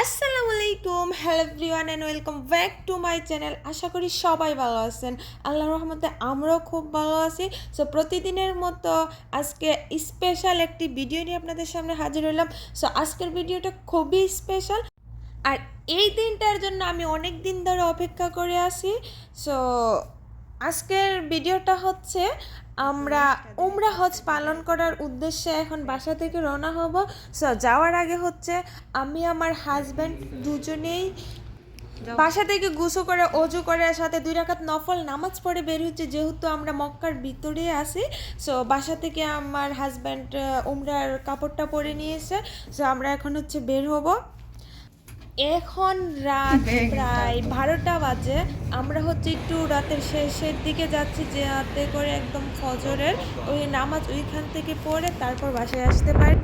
আসসালামু আলাইকুম, hello everyone and welcome back to my channel. আশা করি সবাই ভালো আছেন। আল্লাহর রহমতে আমরাও খুব ভালো আছি। সো প্রতিদিনের মতো আজকে স্পেশাল একটি ভিডিও নিয়ে আপনাদের সামনে হাজির হলাম। সো আজকের ভিডিওটা খুবই স্পেশাল, আর এই দিনটার জন্য আমি অনেক দিন ধরে অপেক্ষা করে আছি। সো আজকের ভিডিওটা হচ্ছে আমরা উমরা হজ পালন করার উদ্দেশ্যে এখন বাসা থেকে রওনা হব। সো যাওয়ার আগে হচ্ছে আমি আমার হাজব্যান্ড দুজনেই বাসা থেকে গোসল করে অজু করে সাথে 2 রাকাত নফল নামাজ পড়ে বের হচ্ছে, যেহেতু আমরা মক্কার ভিতরে আছি। সো বাসা থেকে আমার হাজব্যান্ড উমরার কাপড়টা পরে নিয়েছে। সো আমরা এখন হচ্ছে বের হব। এখন রাত প্রায় 12টা বাজে। আমরা হচ্ছে একটু রাতের শেষের দিকে যাচ্ছি, যাতে করে একদম ফজরের ওই নামাজ ওইখান থেকে পড়ে তারপর বাসায় আসতে পারি।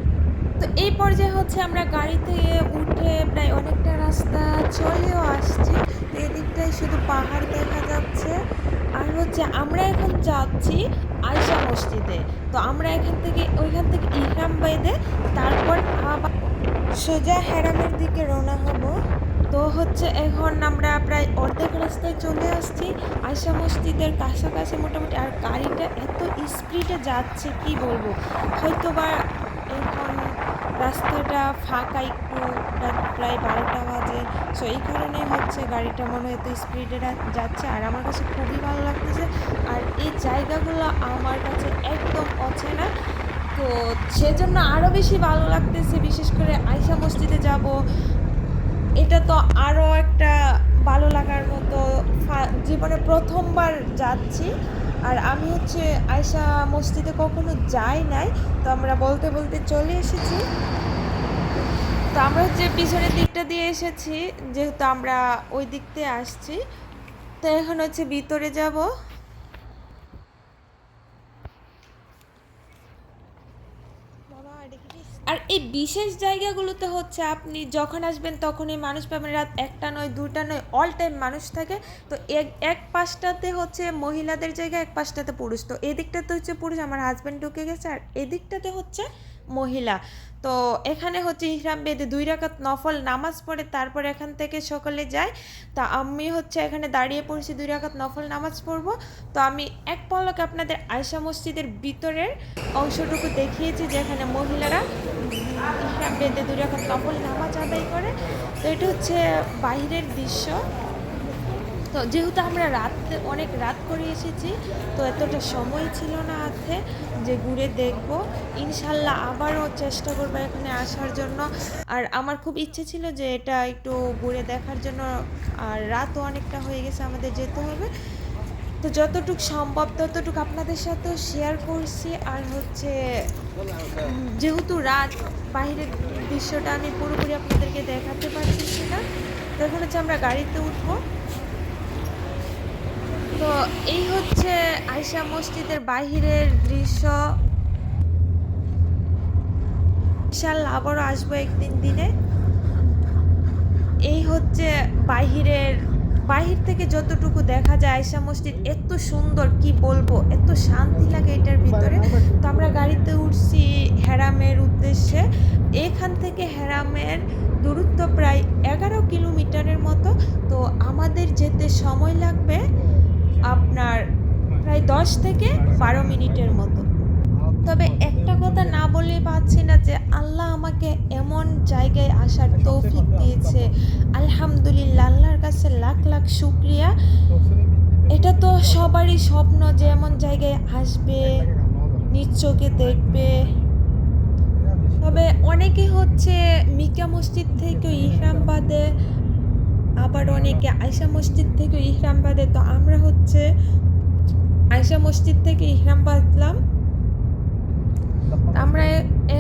তো এই পর্যায়ে হচ্ছে আমরা গাড়িতে উঠে প্রায় অনেকটা রাস্তা চলেও আসছি। তো এদিকটায় শুধু পাহাড় দেখা যাচ্ছে। আর হচ্ছে আমরা এখন যাচ্ছি আয়শা মসজিদে। তো আমরা ওইখান থেকে ইহরাম বেঁধে তারপর আবার সোজা হেরামের দিকে রওনা হব। তো হচ্ছে এখন আমরা প্রায় অর্ধেক রাস্তায় চলে আসছি আয়শা মসজিদের কাছাকাছি মোটামুটি। আর গাড়িটা এত স্পিডে যাচ্ছে কি বলবো, হয়তো বা এখন রাস্তাটা ফাঁকা একটু, প্রায় 12টা বাজে। সো এই কারণে হচ্ছে গাড়িটা মনে হয় এত স্পিডে যাচ্ছে, আর আমার কাছে খুবই ভালো লাগতেছে। আর এই জায়গাগুলো আমার কাছে একদম অচেনা, তো সেজন্য আরও বেশি ভালো লাগতেছে। বিশেষ করে আয়শা মসজিদে যাব, এটা তো আরও একটা ভালো লাগার মতো। জীবনে প্রথমবার যাচ্ছি, আর আমি হচ্ছে আয়শা মসজিদে কখনো যাই নাই। তো আমরা বলতে বলতে চলে এসেছি। তো আমরা হচ্ছে পিছনের দিকটা দিয়ে এসেছি, যেহেতু আমরা ওই দিক দিয়ে আসছি। তো এখন হচ্ছে ভিতরে যাব। আর এই বিশেষ জায়গাগুলোতে হচ্ছে আপনি যখন আসবেন তখনই মানুষ পাবেন। রাত 1টা নয় 2টা নয়, অল টাইম মানুষ থাকে। তো এক পাশটাতে হচ্ছে মহিলাদের জায়গা, এক পাশটাতে পুরুষ। তো এদিকটাতে হচ্ছে পুরুষ, আমার হাজব্যান্ড ঢুকে গেছে, আর এদিকটাতে হচ্ছে মহিলা। তো এখানে হচ্ছে ইহরাম বেঁধে 2 রাকাত নফল নামাজ পড়ে তারপর এখান থেকে সকলে যায়। তা আমি হচ্ছে এখানে দাঁড়িয়ে পড়েছি 2 রাকাত নফল নামাজ পড়ব। তো আমি এক পলকে আপনাদের আয়শা মসজিদের ভিতরের অংশটুকু দেখিয়েছি, যেখানে মহিলারা ইহরাম বেঁধে 2 রাকাত নফল নামাজ আদায় করে। তো এটা হচ্ছে বাইরের দৃশ্য। তো যেহেতু আমরা অনেক রাত করে এসেছি, তো এতটা সময় ছিল না হাতে যে ঘুরে দেখব। ইনশাল্লাহ আবারও চেষ্টা করবো এখানে আসার জন্য। আর আমার খুব ইচ্ছে ছিল যে এটা একটু ঘুরে দেখার জন্য, আর রাতও অনেকটা হয়ে গেছে, আমাদের যেতে হবে। তো যতটুকু সম্ভব ততটুকু আপনাদের সাথেও শেয়ার করছি। আর হচ্ছে যেহেতু রাত, বাইরের দৃশ্যটা আমি পুরোপুরি আপনাদেরকে দেখাতে পারছি না। তো এখন হচ্ছে আমরা গাড়িতে উঠবো। তো এই হচ্ছে আয়শা মসজিদের বাহিরের দৃশ্য। ইনশাআল্লাহ আবারও আসবো একদিন দিনে। এই হচ্ছে বাহির থেকে যতটুকু দেখা যায় আয়শা মসজিদ এত সুন্দর, কি বলবো, এত শান্তি লাগে এটার ভিতরে। তো আমরা গাড়িতে উঠছি হেরামের উদ্দেশ্যে। এখান থেকে হেরামের দূরত্ব প্রায় 11 কিলোমিটারের মতো। তো আমাদের যেতে সময় লাগবে আপনার প্রায় 10 থেকে 12 মিনিটের মতো। তবে একটা কথা না বললেই পারছি না যে আল্লাহ আমাকে এমন জায়গায় আসার তৌফিক দিয়েছে। আলহামদুলিল্লাহ, আল্লাহর কাছে লাখ লাখ শুকরিয়া। এটা তো সবারই স্বপ্ন যে এমন জায়গায় আসবে, নিজ চোখে দেখবে। তবে অনেকে হচ্ছে মিকা মসজিদ থেকে ইহরাম বাঁধে, আবার অনেকে আয়শা মসজিদ থেকে ইহরাম বাঁধে। তো আমরা হচ্ছে আয়শা মসজিদ থেকে ইহরাম বাঁধলাম। আমরা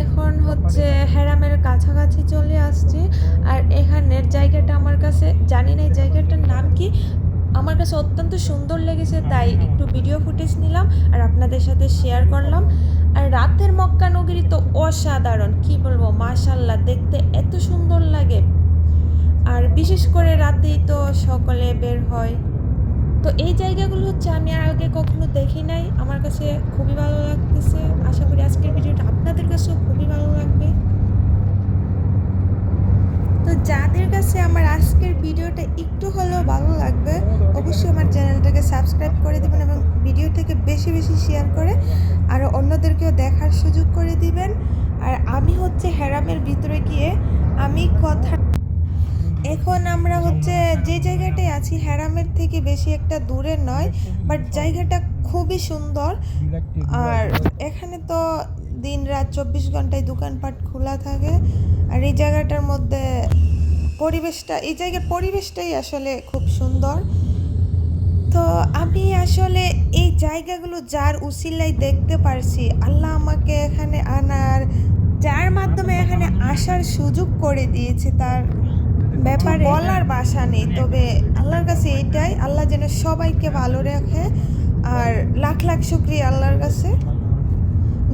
এখন হচ্ছে হেরামের কাছাকাছি চলে আসছি। আর এখানের জায়গাটা আমার কাছে, জানি না এই জায়গাটার নাম কি, আমার কাছে অত্যন্ত সুন্দর লেগেছে, তাই একটু ভিডিও ফুটেজ নিলাম আর আপনাদের সাথে শেয়ার করলাম। আর রাতের মক্কা নগরী তো অসাধারণ, কি বলবো, মাশাল্লাহ, দেখতে এত সুন্দর লাগে। আর বিশেষ করে রাতেই তো সকলে বের হয়। তো এই জায়গাগুলো হচ্ছে আমি আর আগে কখনো দেখি নাই, আমার কাছে খুবই ভালো লাগতেছে। আশা করি আজকের ভিডিওটা আপনাদের কাছেও খুবই ভালো লাগবে। তো যাদের কাছে আমার আজকের ভিডিওটা একটু হলেও ভালো লাগবে অবশ্যই আমার চ্যানেলটাকে সাবস্ক্রাইব করে দিবেন এবং ভিডিওটাকে বেশি বেশি শেয়ার করে আর অন্যদেরকেও দেখার সুযোগ করে দিবেন। আর আমি হচ্ছে হেরামের ভিতরে গিয়ে আমি কথা এখন আমরা হচ্ছে যে জায়গাটায় আছি হেরামের থেকে বেশি একটা দূরে নয়, বাট জায়গাটা খুবই সুন্দর। আর এখানে তো দিন রাত 24 ঘন্টায় দোকানপাট খোলা থাকে। আর এই জায়গাটার মধ্যে এই জায়গার পরিবেশটাই আসলে খুব সুন্দর। তো আমি আসলে এই জায়গাগুলো যার উসিলায় দেখতে পারছি, আল্লাহ আমাকে এখানে আনার, যার মাধ্যমে এখানে আসার সুযোগ করে দিয়েছে, তার ব্যাপারে বলার ভাষা নেই। তবে আল্লাহর কাছে এইটাই, আল্লাহ যেন সবাইকে ভালো রাখে। আর লাখ লাখ শুকরিয়া আল্লাহর কাছে।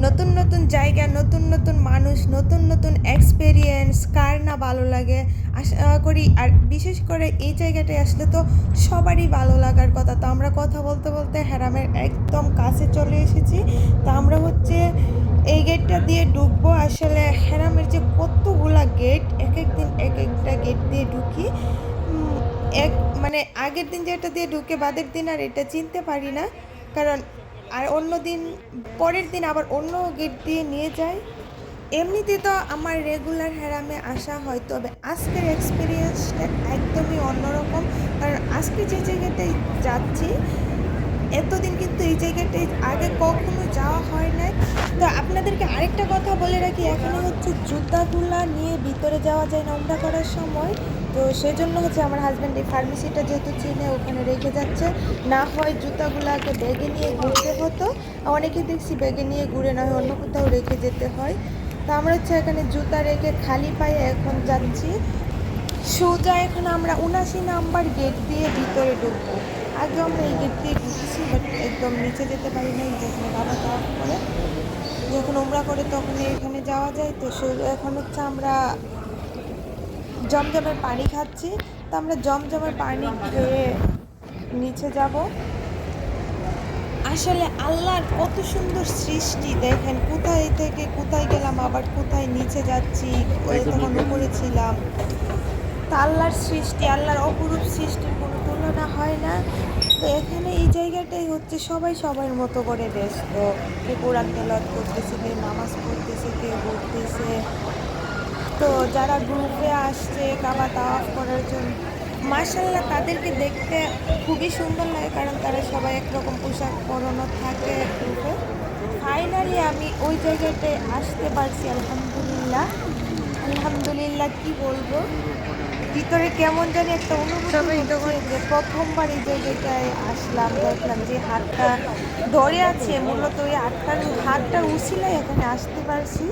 নতুন নতুন জায়গা, নতুন নতুন মানুষ, নতুন নতুন এক্সপেরিয়েন্স কার না ভালো লাগে আশা করি। আর বিশেষ করে এই জায়গাটায় আসলে তো সবারই ভালো লাগার কথা। তো আমরা কথা বলতে বলতে হেরামের একদম কাছে চলে এসেছি। তো আমরা হচ্ছে এই গেটটা দিয়ে ঢুকবো। আসলে হেরামের যে কতগুলা গেট, এক একদিন এক একটা গেট দিয়ে ঢুকি। এক মানে আগের দিন যেটা দিয়ে ঢুকে বাদের দিন আর এটা চিনতে পারি না, কারণ আর অন্য দিন পরের দিন আবার অন্য গেট দিয়ে নিয়ে যায়। এমনিতে তো আমার রেগুলার হেরামে আসা হয়, তবে আজকের এক্সপিরিয়েন্সটা একদমই অন্যরকম। কারণ আজকে যে জায়গাটায় যাচ্ছি, এতদিন কিন্তু এই জায়গাটায় আগে কখনো যাওয়া হয় নাই। তো আপনাদেরকে আরেকটা কথা বলে রাখি, এখানে হচ্ছে জুতাগুলা নিয়ে ভিতরে যাওয়া যায় না উমরা করার সময়। তো সেজন্য হচ্ছে আমার হাজব্যান্ড এই ফার্মেসিটা যেহেতু চিনে ওখানে রেখে যাচ্ছে, না হয় জুতাগুলাকে ব্যাগে নিয়ে ঘুরতে হতো। অনেকে দেখছি ব্যাগে নিয়ে ঘুরে না হয় অন্য কোথাও রেখে যেতে হয়। তো আমরা হচ্ছে এখানে জুতা রেখে খালি পায়ে এখন যাচ্ছি সোজা। এখন আমরা 79 নাম্বার গেট দিয়ে ভিতরে ঢুকবো। আগে আমরা এই গেট দিয়ে ঢুকছি, বাট একদম নিচে যেতে পারি না। যেখানে বাবা তাওয়াফ করে, যখন উমরা করে তখন এখানে যাওয়া যায়। তো এখন হচ্ছে আমরা জমজমের পানি খাচ্ছি। তো আমরা জমজমের পানি খেয়ে নিচে যাব। আসলে আল্লাহর কত সুন্দর সৃষ্টি দেখেন, কোথায় থেকে কোথায় গেলাম, আবার কোথায় নিচে যাচ্ছি, তখন উপরে ছিলাম। তো আল্লাহর সৃষ্টি, আল্লাহর অপরূপ সৃষ্টির কোনো তুলনা হয় না। তো এখানে এই জায়গাটাই হচ্ছে সবাই সবার মতো করে ব্যস্ত। কেউ কোরআন তেলাওয়াত করতেছে, কেউ নামাজ পড়তেছে, কেউ ঘুরতেছে। তো যারা গ্রুপে আসছে কাবা তাওয়াফ করার জন্য, মাশাআল্লাহ তাদেরকে দেখতে খুবই সুন্দর লাগে, কারণ তারা সবাই একরকম পোশাক পরানো থাকে গ্রুপে। ফাইনালি আমি ওই জায়গাটায় আসতে পারছি, আলহামদুলিল্লাহ। আলহামদুলিল্লাহ কি বলবো, ভিতরে কেমন জানি একটা অনুভূতি হচ্ছে যে প্রথমবার এই জায়গাটায় আসলাম, দেখলাম যে হাতটা ধরে আছে, মূলত ওই হাতটার উছিলায় এখানে আসতে পারছি।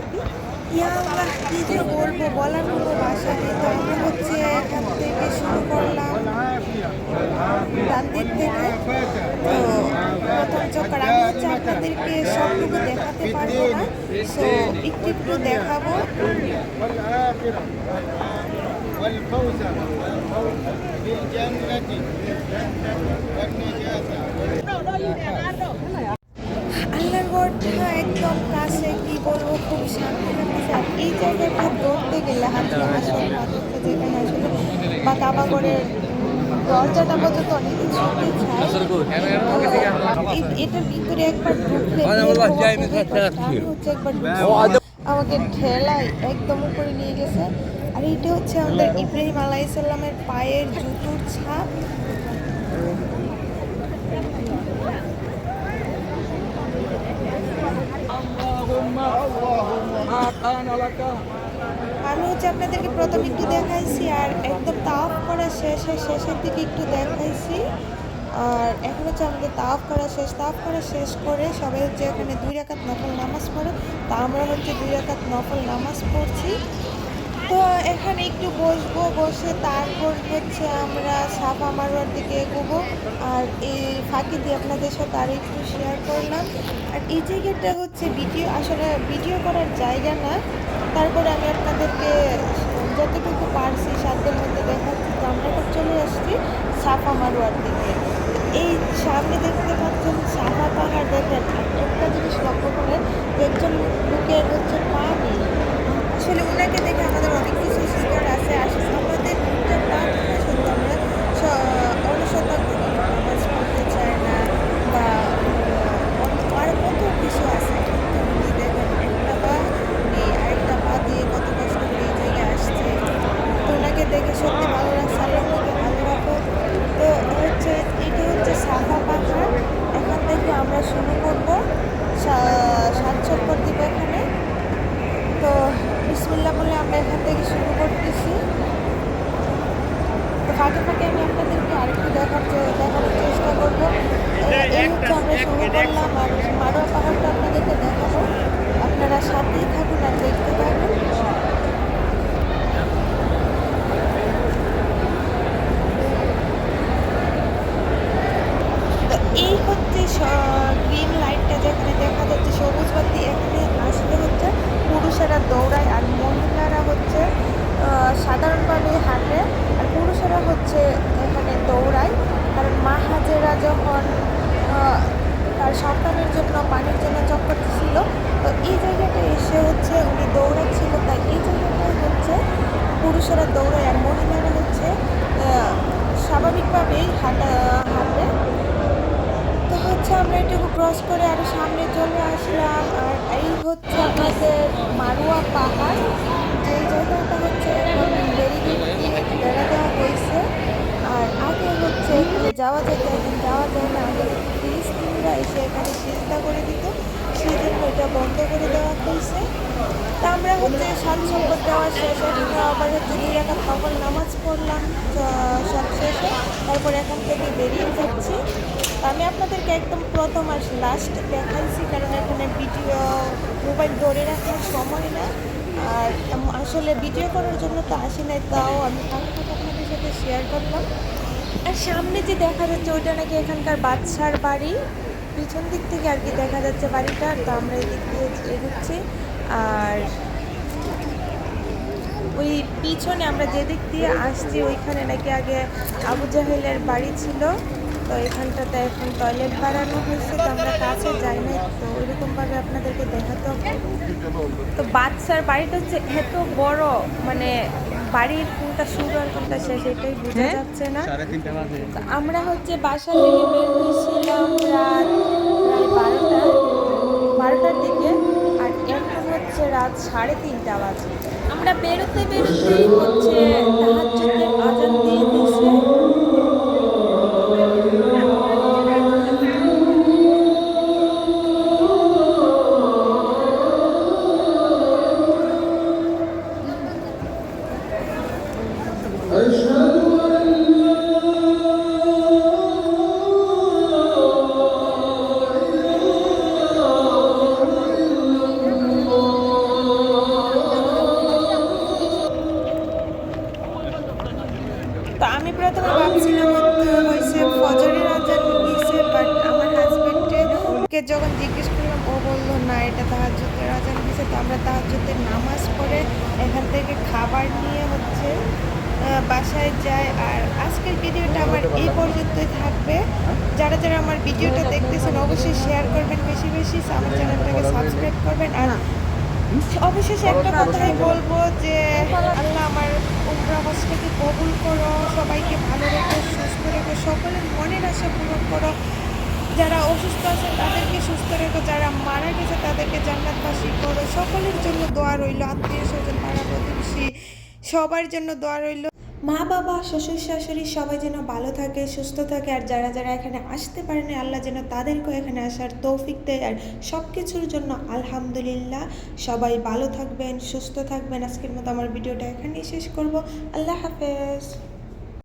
ইয়া আল্লাহ, কি যে বলবো, বলার কোনো ভাষা নেই। তো আমরা হচ্ছে এখান থেকে শুরু করলাম ডান দিক থেকে। তো প্রথম চক্কর আমি হচ্ছে আপনাদেরকে সবটুকু দেখাতে পারবো না, সো একটু একটু দেখাবো। والفوز بالجنة والنجاة আল্লাহর ঘরটা একদম কাছে, কি বলবো, খুব শান্তি লাগতেছে। আর এই জায়গাটা ধরতে গেলে হাতে আসল পাথরটা যেখানে আসলে বা কাবা ঘরের দরজাটা পর্যন্ত অনেকে ছুটতে চায়। এটার ভিতরে একবার ঢুকলে হচ্ছে একবার আমাকে ঠেলায় একদম উপরে নিয়ে গেছে। আর এইটা হচ্ছে আমাদের ইব্রাহিম আলাইহিস সালামের পায়ের জুতোর ছাপ। আমি হচ্ছে আপনাদেরকে প্রথম একটু দেখাইছি, আর একদম তাওয়াফ করা শেষের দিকে একটু দেখাইছি। আর এখন হচ্ছে আমাদের তাওয়াফ করা শেষ করে সবাই হচ্ছে এখানে 2 রাকাত নফল নামাজ পড়ে। তা আমরা হচ্ছে 2 রাকাত নফল নামাজ পড়ছি। তো এখানে একটু বসবো, বসে তারপর হচ্ছে আমরা সাফা মারওয়ার দিকে এগোবো। আর এই ফাঁকি দিয়ে আপনাদের সাথে আরও একটু শেয়ার করলাম। আর এই জায়গাটা হচ্ছে আসলে ভিডিও করার জায়গা না, তারপরে আমি আপনাদেরকে যতটুকু পারছি সাধ্যের মধ্যে দেখাচ্ছি। তো আমরা এখন চলে আসছি সাফা মারওয়ার দিকে। এই সামনে দেখতে পাচ্ছেন সাফা পাহাড়। দেখেন একটা জিনিস লক্ষ্য করেন, একজন লোকের হচ্ছে পা নেই। আসলে ওনাকে দেখে আমাদের অনেক কিছু শিকার আছে। দেখে সত্যি ভালো লাগছে। আল্লাহ থেকে ভালো রাখো। তো হচ্ছে এটা হচ্ছে সাফা পাহাড়। এখান থেকে আমরা শুরু করবো, সাত চক্কর দিব এখানে। তো বিসমিল্লাহ বলে আমরা এখান থেকে শুরু করতেছি। তো ফাঁকে ফাঁকে আমি আপনাদেরকে আরেকটু দেখানোর চেষ্টা করবো। এই হচ্ছে আমরা শুরু করলাম, আর মারোয়া পাহাড়টা আপনাদেরকে দেখাবো। আপনারা সাথেই থাকুন আর দেখতে থাকুন। তো এই হচ্ছে গ্রিন লাইটটা যেখানে দেখা যাচ্ছে, সবুজ বাতি, এখানে আসলে হচ্ছে পুরুষেরা দৌড়ায় আর মহিলারা হচ্ছে সাধারণভাবে হাঁটে, আর পুরুষেরা হচ্ছে এখানে দৌড়ায়। কারণ মা হাজেরা যখন তার সন্তানের জন্য পানির জন্য চক্কর ছিল, তো এই জায়গাটায় এসে হচ্ছে উনি দৌড়াচ্ছিল, তাই এই জায়গাটায় হচ্ছে পুরুষেরা দৌড়ায় আর মহিলারা হচ্ছে স্বাভাবিকভাবেই হাঁটে। তো হচ্ছে আমরা এটুকু ক্রস করে আরো সামনে চলে আসলাম। আর এই হচ্ছে আমাদের মারোয়া পাহাড়, যেই জায়গাটা হচ্ছে এখন ব্যারিকেড দিয়ে বেড়া দেওয়া হয়েছে। আর আগে হচ্ছে এখানে যাওয়া যেত, এখন যাওয়া যায় না। আগে ফিলিস্তিনিরা এসে এখানে চিন্তা করে দিত, সেই জন্য এটা বন্ধ করে দেওয়া হয়েছে। তা আমরা হচ্ছে সাত চক্কর দেওয়া শেষ, এখন আবার হচ্ছে 2 রাকাত নফল নামাজ পড়লাম সব শেষে। তারপর এখান থেকে বেরিয়ে যাচ্ছি। আমি আপনাদেরকে একদম প্রথম আর লাস্ট দেখাইছি, কারণ এখানে ভিডিও মোবাইল ধরে রাখার সময় না। আর আসলে ভিডিও করার জন্য তো আসি নাই, তাও আমি ফাঁকে ফাঁকে আপনাদের সাথে শেয়ার করলাম। আর সামনে যে দেখা যাচ্ছে ওইটা নাকি এখানকার বাদশার বাড়ি, পিছন দিক থেকে আর কি দেখা যাচ্ছে বাড়িটা। তো আমরা এই দিক দিয়ে এগোচ্ছি। আর ওই পিছনে আমরা যে দিক দিয়ে আসছি ওইখানে নাকি আগে আবু জাহেলের বাড়ি ছিল। তো এখানটাতে এখন টয়লেট বানানো হয়েছে, তো আমরা কাছে যাই নাই, তো ওইরকমভাবে আপনাদেরকে দেখাতে হবে। তো বাদশার বাড়িটা হচ্ছে এত বড়, মানে বাড়ির কোনটা শুরু আর কোনটা শেষ এটাই বোঝা যাচ্ছে না। তো আমরা হচ্ছে বাসা থেকে বের হয়েছিলাম রাত প্রায় 12টার দিকে, আর এখন হচ্ছে রাত 3:30 বাজে। আমরা বেরোতে বেরোতেই হচ্ছে তাহাজ্জুদের আজান দিয়ে দিয়েছে। তো আমি প্রথমে ভাবছিলাম হয়েছে ফজরের আজান দিয়েছে, বাট আমার হাজবেন্ডকে যখন জিজ্ঞেস করলাম ও বললো না, এটা তাহাজ্জুদের আজান দিয়েছে। তো আমরা তাহাজ্জুদের নামাজ পড়ে এখান থেকে খাবার নিয়ে হচ্ছে বাসায় যাই। আর আজকের ভিডিওটা আমার এই পর্যন্তই থাকবে। যারা যারা আমার ভিডিওটা দেখতেছেন অবশ্যই শেয়ার করবেন বেশি বেশি, আমার চ্যানেলটাকে সাবস্ক্রাইব করবেন। আর অবশেষে একটা কথাই বলবো যে আল্লাহ আমার উমরা হজটাকে কবুল করো, সবাইকে ভালো রেখো, সুস্থ রেখো, সকলের মনের আশা পূরণ করো। যারা অসুস্থ আছে তাদেরকে সুস্থ রেখো, যারা মারা গেছে তাদেরকে জান্নাতবাসী করো। সকলের জন্য দোয়া রইল, আত্মীয় স্বজন, পাড়া প্রতিবেশী সবার জন্য দোয়া রইল। মা বাবা শ্বশুর শাশুড়ি সবাই যেন ভালো থাকে, সুস্থ থাকে। আর যারা যারা এখানে আসতে পারেনি আল্লাহ যেন তাদেরকেও এখানে আসার তৌফিক দেয়। আর সব কিছুর জন্য আলহামদুলিল্লাহ। সবাই ভালো থাকবেন, সুস্থ থাকবেন। আজকের মতো আমার ভিডিওটা এখানেই শেষ করব। আল্লাহ হাফেজ।